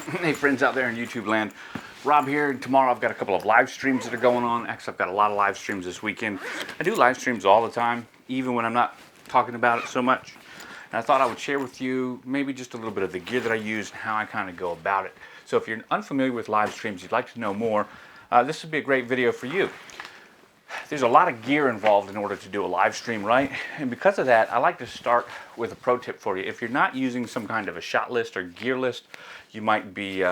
Hey friends out there in YouTube land, Rob here. Tomorrow I've got a couple of live streams that are going on. Actually, I've got a lot of live streams this weekend. I do live streams all the time, even when I'm not talking about it so much. And I thought I would share with you maybe just a little bit of the gear that I use and how I kind of go about it. So if you're unfamiliar with live streams, you'd like to know more, this would be a great video for you. There's a lot of gear involved in order to do a live stream, right? And because of that, I like to start with a pro tip for you. If you're not using some kind of a shot list or gear list, you might be,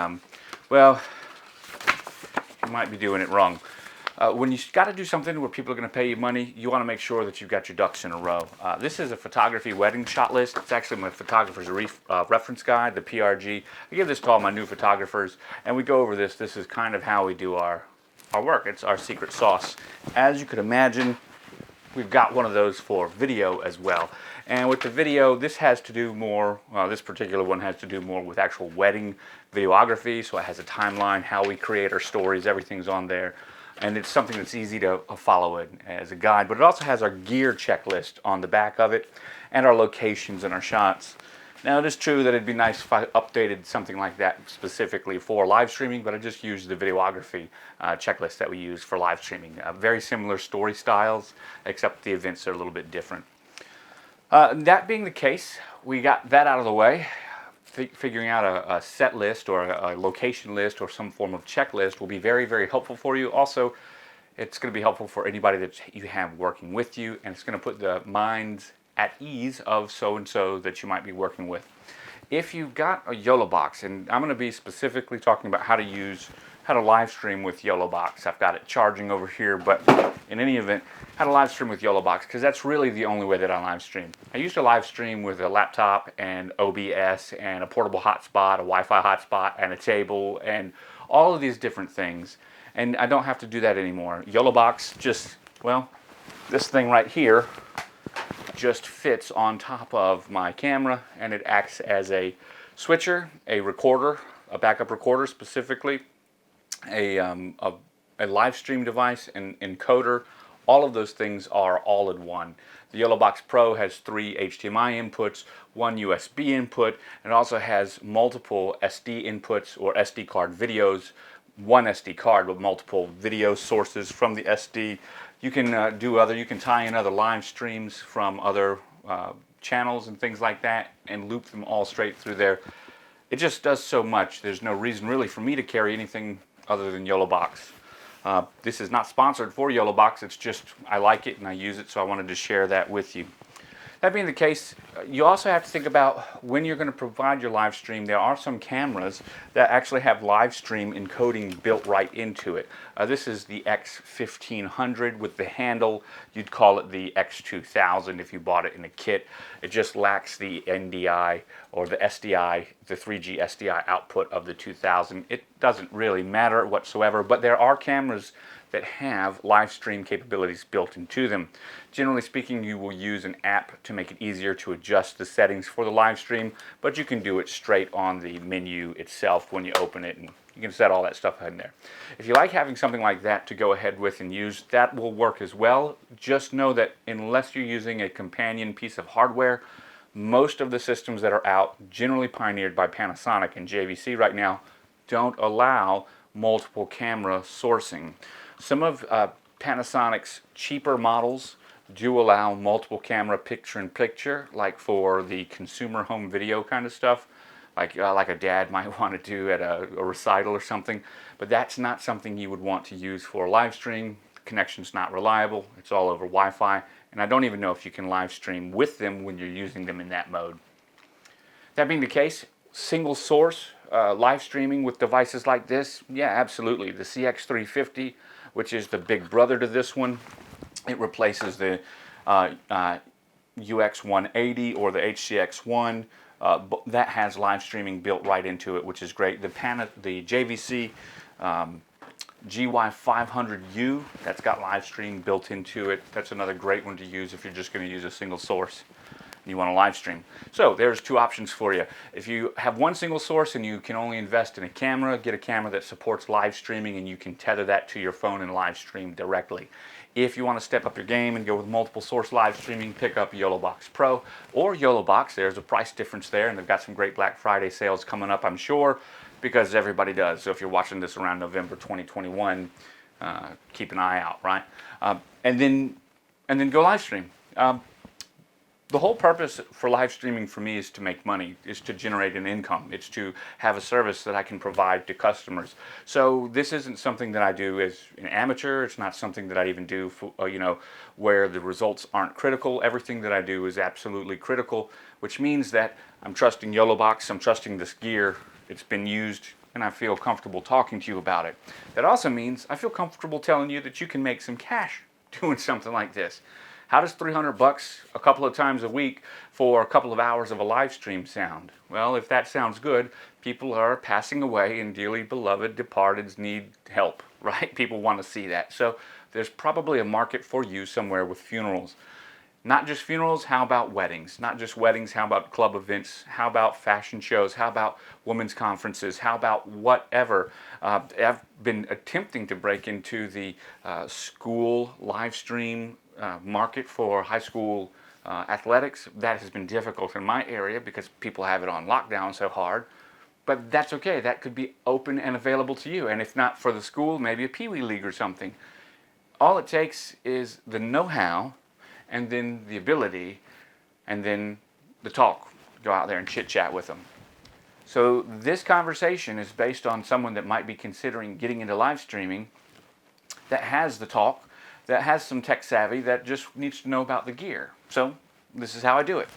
well, you might be doing it wrong. When you got to do something where people are going to pay you money, you want to make sure that you've got your ducks in a row. This is a photography wedding shot list. It's actually my photographer's reference guide, the PRG. I give this to all my new photographers, and we go over this. This is kind of how we do our work. It's our secret sauce. As you could imagine, we've got one of those for video as well. And with the video, this has to do more, this particular one has to do more with actual wedding videography. So it has a timeline, how we create our stories, everything's on there. And it's something that's easy to follow it as a guide. But it also has our gear checklist on the back of it and our locations and our shots. Now, it is true that it'd be nice if I updated something like that specifically for live streaming, but I just used the videography checklist that we use for live streaming. Very similar story styles, except the events are a little bit different. That being the case, we got that out of the way. Figuring out a set list or a location list or some form of checklist will be very, very helpful for you. Also, it's going to be helpful for anybody that you have working with you, and it's going to put the minds at ease of so-and-so that you might be working with. If you've got a Yolobox, and I'm going to be specifically talking about how to live stream with Yolobox. I've got it charging over here, but in any event, how to live stream with Yolobox, because that's really the only way that I live stream. I used to live stream with a laptop and OBS and a portable hotspot, a Wi-Fi hotspot, and a table, and all of these different things. And I don't have to do that anymore. Yolobox just, well, this thing right here just fits on top of my camera, and it acts as a switcher, a recorder, a backup recorder specifically, a live stream device, an encoder. All of those things are all in one. The Yolobox Pro has 3 HDMI inputs, 1 USB input, and it also has multiple SD inputs or SD card videos, 1 SD card with multiple video sources from the SD. You can you can tie in other live streams from other channels and things like that and loop them all straight through there. It just does so much. There's no reason really for me to carry anything other than Yolobox. This is not sponsored for Yolobox, it's just I like it and I use it, so I wanted to share that with you. That being the case, you also have to think about when you're going to provide your live stream. There are some cameras that actually have live stream encoding built right into it. This is the X1500 with the handle. You'd call it the X2000 if you bought it in a kit. It just lacks the NDI or the SDI, the 3G SDI output of the 2000. It doesn't really matter whatsoever, but there are cameras that have live stream capabilities built into them. Generally speaking, you will use an app to make it easier to adjust the settings for the live stream, but you can do it straight on the menu itself when you open it, and you can set all that stuff in there. If you like having something like that to go ahead with and use, that will work as well. Just know that unless you're using a companion piece of hardware, most of the systems that are out, generally pioneered by Panasonic and JVC right now, don't allow multiple camera sourcing. Some of Panasonic's cheaper models do allow multiple camera picture-in-picture, like for the consumer home video kind of stuff, like a dad might want to do at a recital or something. But that's not something you would want to use for a live stream. The connection's not reliable. It's all over Wi-Fi, and I don't even know if you can live stream with them when you're using them in that mode. That being the case, single source live streaming with devices like this, yeah, absolutely. The CX350, which is the big brother to this one. It replaces the UX180 or the HCX1. That has live streaming built right into it, which is great. The JVC GY500U, that's got live stream built into it. That's another great one to use if you're just going to use a single source and you want to live stream. So there's 2 options for you. If you have one single source and you can only invest in a camera, get a camera that supports live streaming and you can tether that to your phone and live stream directly. If you want to step up your game and go with multiple source live streaming, pick up Yolobox Pro or Yolobox. There's a price difference there, and they've got some great Black Friday sales coming up, I'm sure. because everybody does. So if you're watching this around November 2021, keep an eye out, right? And then go live stream. The whole purpose for live streaming for me is to make money, is to generate an income. It's to have a service that I can provide to customers. So this isn't something that I do as an amateur. It's not something that I even do for, where the results aren't critical. Everything that I do is absolutely critical, which means that I'm trusting Yolobox, I'm trusting this gear. It's been used, and I feel comfortable talking to you about it. That also means I feel comfortable telling you that you can make some cash doing something like this. How does $300 a couple of times a week for a couple of hours of a live stream sound? Well, if that sounds good, people are passing away and dearly beloved departeds need help, right? People want to see that. So there's probably a market for you somewhere with funerals. Not just funerals, how about weddings? Not just weddings, how about club events? How about fashion shows? How about women's conferences? How about whatever? I've been attempting to break into the school live stream market for high school athletics. That has been difficult in my area because people have it on lockdown so hard. But that's okay. That could be open and available to you. And if not for the school, maybe a Pee Wee League or something. All it takes is the know-how, and then the ability, and then the talk. Go out there and chit-chat with them. So this conversation is based on someone that might be considering getting into live streaming, that has the talk, that has some tech savvy, that just needs to know about the gear. So this is how I do it.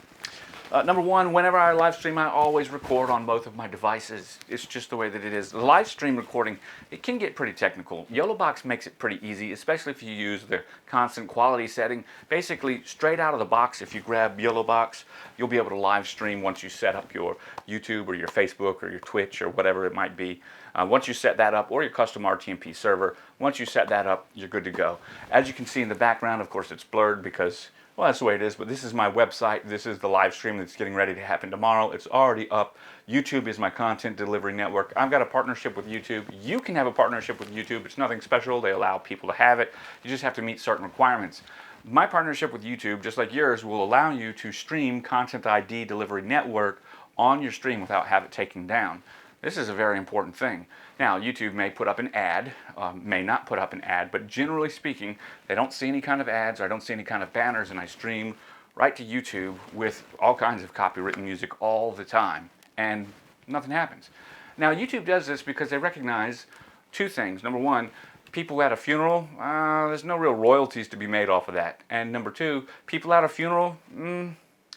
Number one, whenever I live stream, I always record on both of my devices. It's just the way that it is. The live stream recording, it can get pretty technical. Yolobox makes it pretty easy, especially if you use the constant quality setting. Basically, straight out of the box, if you grab Yolobox, you'll be able to live stream once you set up your YouTube or your Facebook or your Twitch or whatever it might be. Once you set that up, or your custom RTMP server, once you set that up, you're good to go. As you can see in the background, of course, it's blurred because, well, that's the way it is, but this is my website. This is the live stream that's getting ready to happen tomorrow. It's already up. YouTube is my content delivery network. I've got a partnership with YouTube. You can have a partnership with YouTube. It's nothing special. They allow people to have it. You just have to meet certain requirements. My partnership with YouTube, just like yours, will allow you to stream Content ID Delivery Network on your stream without having it taken down. This is a very important thing. Now, YouTube may put up an ad, may not put up an ad, but generally speaking, they don't see any kind of ads, or I don't see any kind of banners, and I stream right to YouTube with all kinds of copywritten music all the time, and nothing happens. Now, YouTube does this because they recognize two things. Number one, people at a funeral, there's no real royalties to be made off of that. And number two, people at a funeral,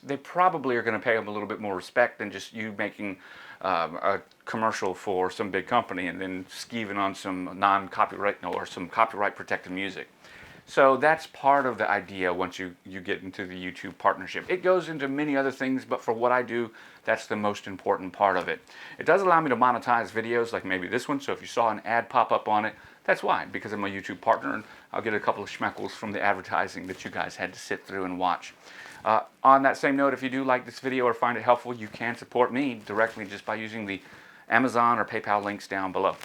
they probably are going to pay them a little bit more respect than just you making a commercial for some big company and then skeeving on some non-copyright or some copyright protected music. So that's part of the idea once you get into the YouTube partnership. It goes into many other things, but for what I do, that's the most important part of it. It does allow me to monetize videos like maybe this one, so if you saw an ad pop up on it, that's why, because I'm a YouTube partner and I'll get a couple of schmeckles from the advertising that you guys had to sit through and watch. On that same note, if you do like this video or find it helpful, you can support me directly just by using the Amazon or PayPal links down below.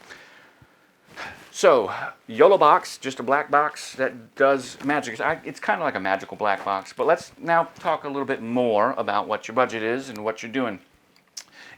So, Yolobox, just a black box that does magic. It's kind of like a magical black box, but let's now talk a little bit more about what your budget is and what you're doing.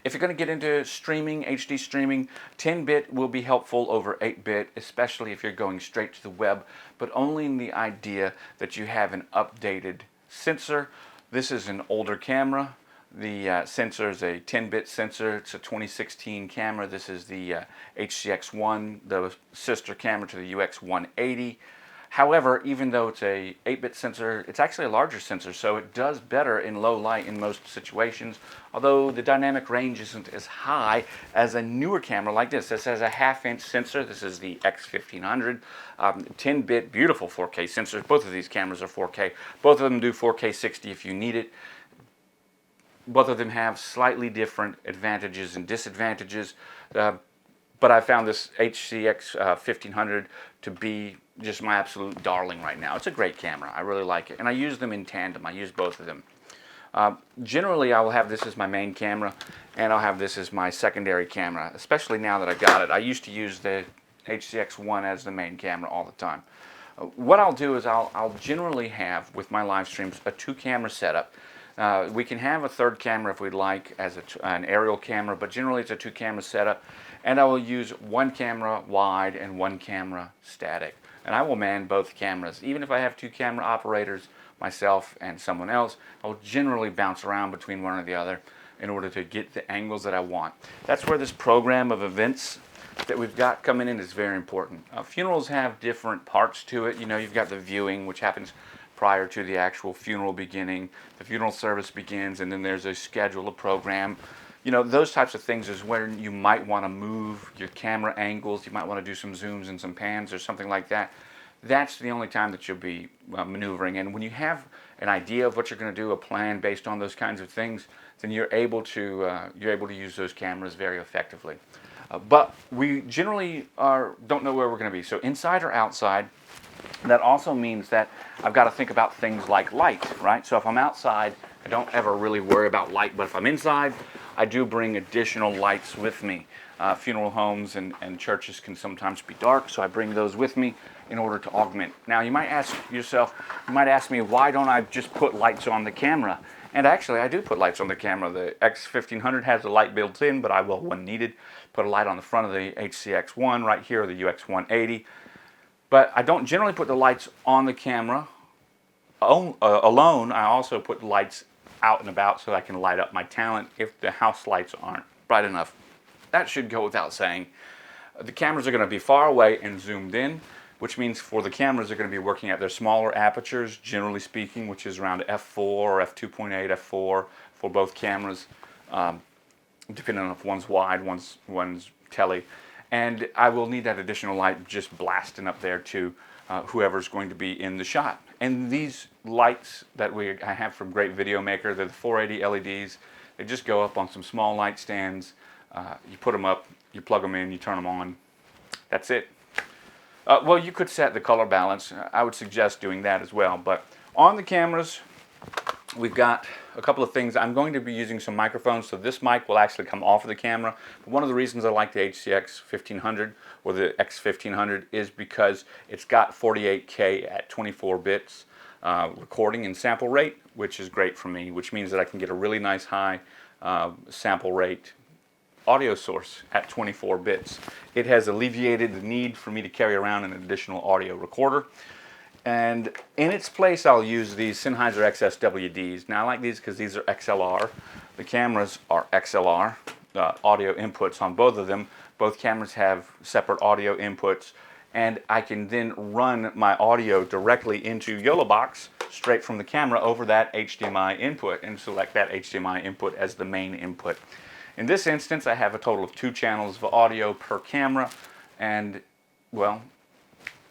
If you're going to get into streaming, HD streaming, 10-bit will be helpful over 8-bit, especially if you're going straight to the web, but only in the idea that you have an updated sensor. This is an older camera. The sensor is a 10-bit sensor. It's a 2016 camera. This is the HCX1, the sister camera to the UX180. However, even though it's a 8-bit sensor, it's actually a larger sensor, so it does better in low light in most situations, although the dynamic range isn't as high as a newer camera like this. This has a half-inch sensor. This is the X1500, 10-bit, beautiful 4K sensors. Both of these cameras are 4K. Both of them do 4K 60 if you need it. Both of them have slightly different advantages and disadvantages, but I found this HCX 1500 to be just my absolute darling right now. It's a great camera. I really like it, and I use them in tandem. I use both of them. Generally, I will have this as my main camera, and I'll have this as my secondary camera, especially now that I got it. I used to use the HCX1 as the main camera all the time. What I'll do is I'll generally have, with my live streams, a 2-camera setup. We can have a third camera if we'd like as an aerial camera, but generally it's a 2-camera setup. And I will use 1 camera wide and 1 camera static. And I will man both cameras. Even if I have 2 camera operators, myself and someone else, I will generally bounce around between one or the other in order to get the angles that I want. That's where this program of events that we've got coming in is very important. Funerals have different parts to it. You know, you've got the viewing, which happens prior to the actual funeral beginning. The funeral service begins, and then there's a schedule, a program. You know, those types of things is where you might want to move your camera angles. You might want to do some zooms and some pans or something like that. That's the only time that you'll be maneuvering. And when you have an idea of what you're going to do, a plan based on those kinds of things, then you're able to use those cameras very effectively. But we generally don't know where we're going to be. So inside or outside, that also means that I've got to think about things like light, right? So if I'm outside, I don't ever really worry about light. But if I'm inside, I do bring additional lights with me. Funeral homes and churches can sometimes be dark, so I bring those with me in order to augment. Now you might ask yourself, you might ask me, why don't I just put lights on the camera? And actually I do put lights on the camera. The X1500 has a light built in, but I will, when needed, put a light on the front of the HCX1 right here, or the UX180. But I don't generally put the lights on the camera alone. I also put lights out and about so I can light up my talent if the house lights aren't bright enough. That should go without saying. The cameras are going to be far away and zoomed in, which means for the cameras they're going to be working at their smaller apertures, generally speaking, which is around f4 or f2.8, f4 for both cameras, depending on if one's wide, one's tele. And I will need that additional light just blasting up there to whoever's going to be in the shot. And these lights that I have from Great Video Maker, they're the 480 LEDs. They just go up on some small light stands. You put them up, you plug them in, you turn them on. That's it. Well, you could set the color balance. I would suggest doing that as well. But on the cameras, we've got a couple of things. I'm going to be using some microphones, so this mic will actually come off of the camera. But one of the reasons I like the HCX 1500 or the X1500 is because it's got 48K at 24 bits recording and sample rate, which is great for me, which means that I can get a really nice high sample rate audio source at 24 bits. It has alleviated the need for me to carry around an additional audio recorder. And in its place, I'll use these Sennheiser XSWDs. Now I like these because these are XLR. The cameras are XLR, audio inputs on both of them. Both cameras have separate audio inputs, and I can then run my audio directly into Yolobox straight from the camera over that HDMI input and select that HDMI input as the main input. In this instance, I have a total of 2 channels of audio per camera, and, well,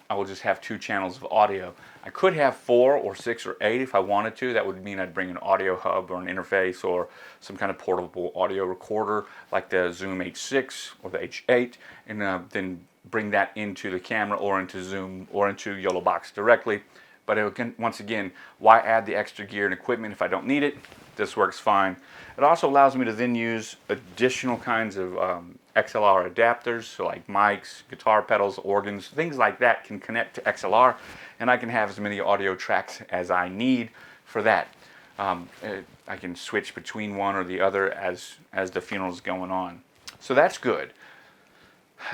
I will just have 2 channels of audio. I could have 4 or 6 or 8 if I wanted to. That would mean I'd bring an audio hub or an interface or some kind of portable audio recorder like the Zoom H6 or the H8, and then bring that into the camera or into Zoom or into Yolobox directly. But once again, why add the extra gear and equipment if I don't need it? This works fine. It also allows me to then use additional kinds of XLR adapters, so like mics, guitar pedals, organs, things like that can connect to XLR, and I can have as many audio tracks as I need for that. I can switch between one or the other as the funeral's going on. So that's good.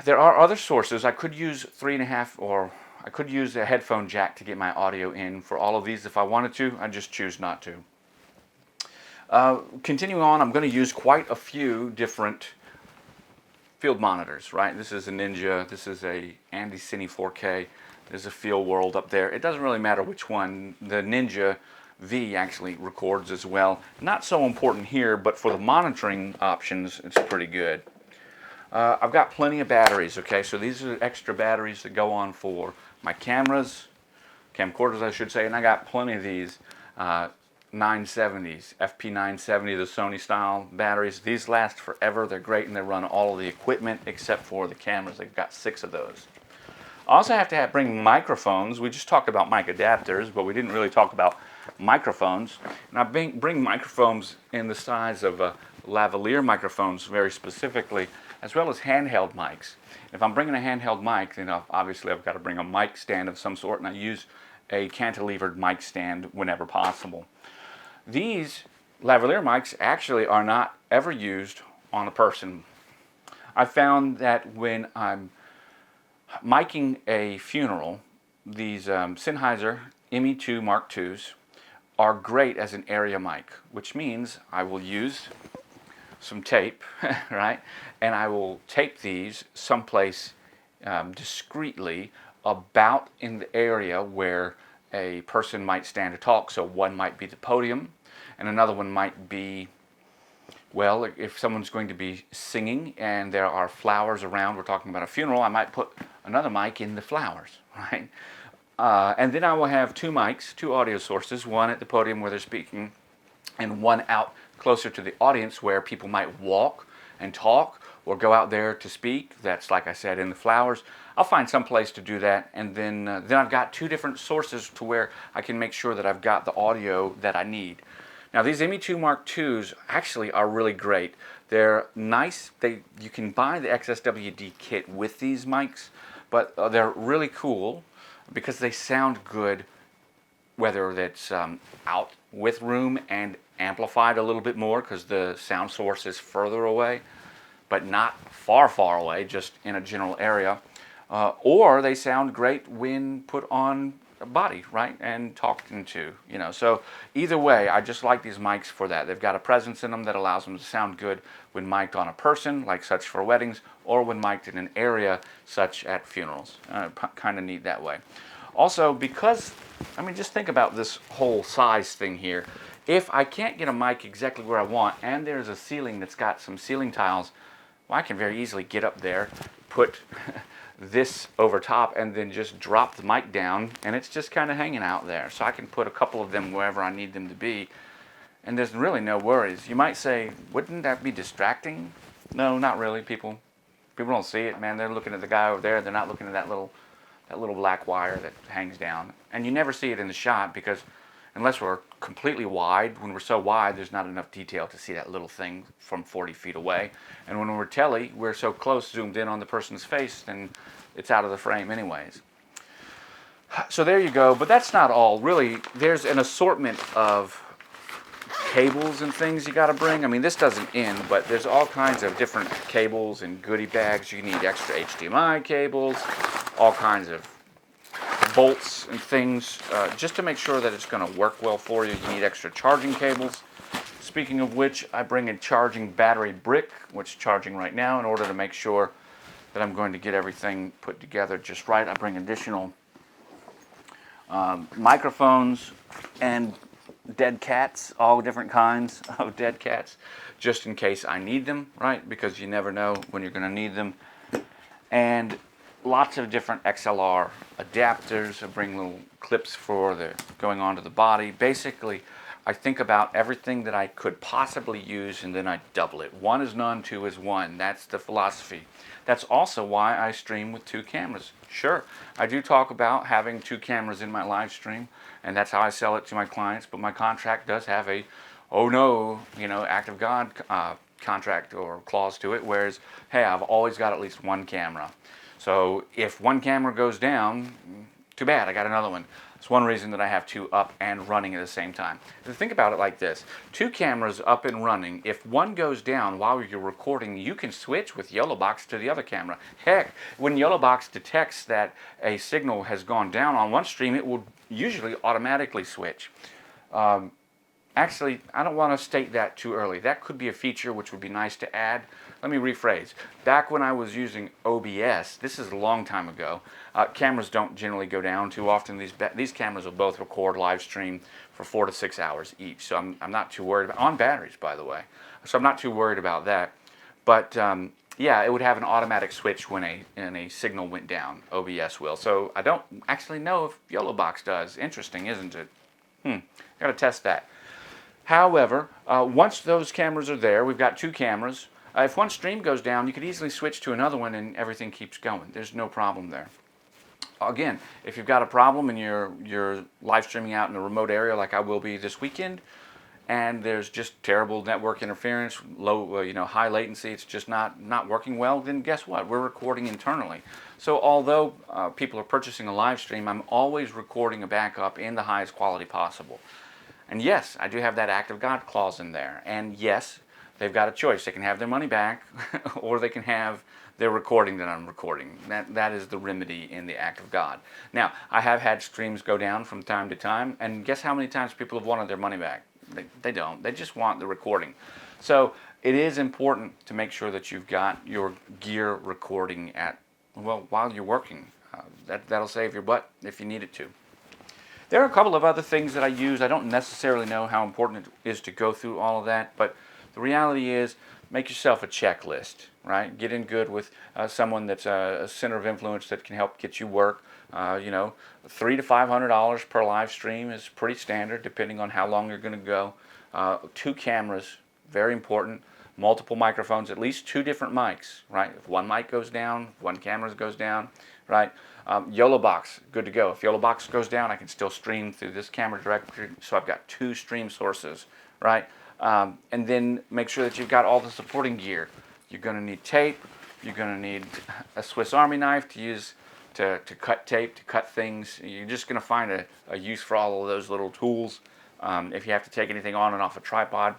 There are other sources. I could use 3.5, or I could use a headphone jack to get my audio in for all of these if I wanted to. I just choose not to. Continuing on, I'm going to use quite a few different field monitors, right? This is a Ninja, this is a Andy Cine 4K, there's a Field World up there. It doesn't really matter which one. The Ninja V actually records as well. Not so important here, but for the monitoring options, it's pretty good. I've got plenty of batteries, okay? So these are extra batteries that go on for my cameras, camcorders I should say, and I got plenty of these 970s, FP970, the Sony style batteries. These last forever. They're great, and they run all of the equipment except for the cameras. They've got 6 of those. I also have to bring microphones. We just talked about mic adapters, but we didn't really talk about microphones. And I bring microphones in the size of lavalier microphones very specifically, as well as handheld mics. If I'm bringing a handheld mic, then obviously I've got to bring a mic stand of some sort, and I use a cantilevered mic stand whenever possible. These lavalier mics actually are not ever used on a person. I found that when I'm miking a funeral, these Sennheiser ME2 Mark IIs are great as an area mic, which means I will use some tape, right? And I will tape these someplace discreetly about in the area where a person might stand to talk. So one might be the podium, and another one might be, well, if someone's going to be singing and there are flowers around, we're talking about a funeral, I might put another mic in the flowers, right? And then I will have two mics, two audio sources, one at the podium where they're speaking, and one out closer to the audience where people might walk and talk or go out there to speak. That's, like I said, in the flowers. I'll find some place to do that, and then I've got two different sources to where I can make sure that I've got the audio that I need. Now, these ME2 Mark IIs actually are really great. They're nice. You can buy the XSWD kit with these mics, but they're really cool because they sound good, whether that's out with room and amplified a little bit more because the sound source is further away, but not far, far away, just in a general area. Or they sound great when put on a body, right, and talked into, you know. So either way, I just like these mics for that. They've got a presence in them that allows them to sound good when mic'd on a person, like such for weddings, or when mic'd in an area, such at funerals. Kind of neat that way. Also, because, I mean, just think about this whole size thing here. If I can't get a mic exactly where I want, and there's a ceiling that's got some ceiling tiles, well, I can very easily get up there, put this over top, and then just drop the mic down, and it's just kind of hanging out there. So I can put a couple of them wherever I need them to be, and there's really no worries. You might say, wouldn't that be distracting? No, not really. People don't see it, man. They're looking at the guy over there. They're not looking at that little black wire that hangs down. And you never see it in the shot because unless we're completely wide, when we're so wide, there's not enough detail to see that little thing from 40 feet away. And when we're tele, we're so close, zoomed in on the person's face, then it's out of the frame anyways. So there you go, but that's not all. Really, there's an assortment of cables and things you gotta bring. I mean, this doesn't end, but there's all kinds of different cables and goodie bags. You need extra HDMI cables, all kinds of bolts and things, just to make sure that it's going to work well for you. You need extra charging cables. Speaking of which, I bring a charging battery brick, which is charging right now, in order to make sure that I'm going to get everything put together just right. I bring additional microphones and dead cats, all different kinds of dead cats, just in case I need them, right? Because you never know when you're going to need them. And lots of different XLR adapters. I bring little clips for the going onto the body. Basically, I think about everything that I could possibly use, and then I double it. One is none, two is one. That's the philosophy. That's also why I stream with two cameras. Sure, I do talk about having two cameras in my live stream, and that's how I sell it to my clients, but my contract does have a, oh no, act of God contract or clause to it, whereas, hey, I've always got at least one camera. So if one camera goes down, too bad, I got another one. It's one reason that I have two up and running at the same time. Think about it like this. Two cameras up and running, if one goes down while you're recording, you can switch with Yolobox to the other camera. Heck, when Yolobox detects that a signal has gone down on one stream, it will usually automatically switch. Actually, I don't want to state that too early. That could be a feature which would be nice to add. Let me rephrase. Back when I was using OBS, this is a long time ago, cameras don't generally go down too often. These cameras will both record live stream for 4 to 6 hours each. So I'm not too worried about, on batteries, by the way. So I'm not too worried about that. But yeah, it would have an automatic switch when a signal went down. OBS will. So I don't actually know if Yolobox does. Interesting, isn't it? Got to test that. However, once those cameras are there, we've got two cameras. If one stream goes down, you could easily switch to another one and everything keeps going. There's no problem there. Again, if you've got a problem and you're live streaming out in a remote area like I will be this weekend, and there's just terrible network interference, low, high latency, it's just not working well, then guess what? We're recording internally. So although people are purchasing a live stream, I'm always recording a backup in the highest quality possible. And yes, I do have that act of God clause in there. And yes, they've got a choice. They can have their money back or they can have their recording that I'm recording. That is the remedy in the act of God. Now, I have had streams go down from time to time, and guess how many times people have wanted their money back? They don't. They just want the recording. So it is important to make sure that you've got your gear recording while you're working. That'll save your butt if you need it to. There are a couple of other things that I use. I don't necessarily know how important it is to go through all of that, but the reality is make yourself a checklist, right? Get in good with someone that's a center of influence that can help get you work. $300 to $500 per live stream is pretty standard depending on how long you're going to go. 2 cameras, very important. Multiple microphones, at least 2 different mics, right? If one mic goes down, one camera goes down, right? Yolobox, good to go. If Yolobox goes down, I can still stream through this camera directly, so I've got 2 stream sources, right? And then make sure that you've got all the supporting gear. You're going to need tape. You're going to need a Swiss Army knife to use to cut tape, to cut things. You're just going to find a use for all of those little tools. If you have to take anything on and off a tripod,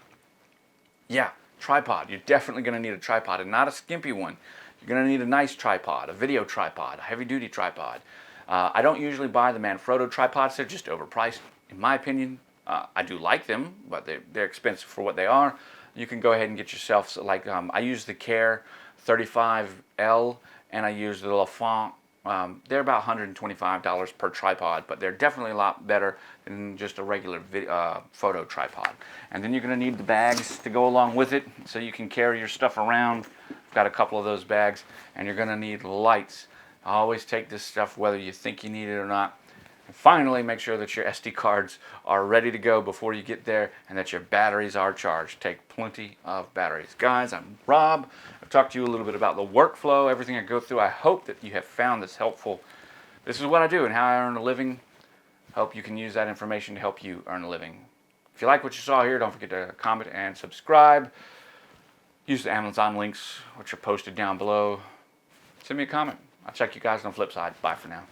yeah, tripod. You're definitely going to need a tripod, and not a skimpy one. You're going to need a nice tripod, a video tripod, a heavy-duty tripod. I don't usually buy the Manfrotto tripods. They're just overpriced, in my opinion. I do like them, but they're expensive for what they are. You can go ahead and get yourself, I use the Care 35L, and I use the Lafont. They're about $125 per tripod, but they're definitely a lot better than just a regular photo tripod. And then you're going to need the bags to go along with it, so you can carry your stuff around. I've got a couple of those bags, and you're going to need lights. Always take this stuff whether you think you need it or not. And finally, make sure that your SD cards are ready to go before you get there and that your batteries are charged. Take plenty of batteries. Guys, I'm Rob. I've talked to you a little bit about the workflow, everything I go through. I hope that you have found this helpful. This is what I do and how I earn a living. Hope you can use that information to help you earn a living. If you like what you saw here, don't forget to comment and subscribe. Use the Amazon links, which are posted down below. Send me a comment. I'll check you guys on the flip side. Bye for now.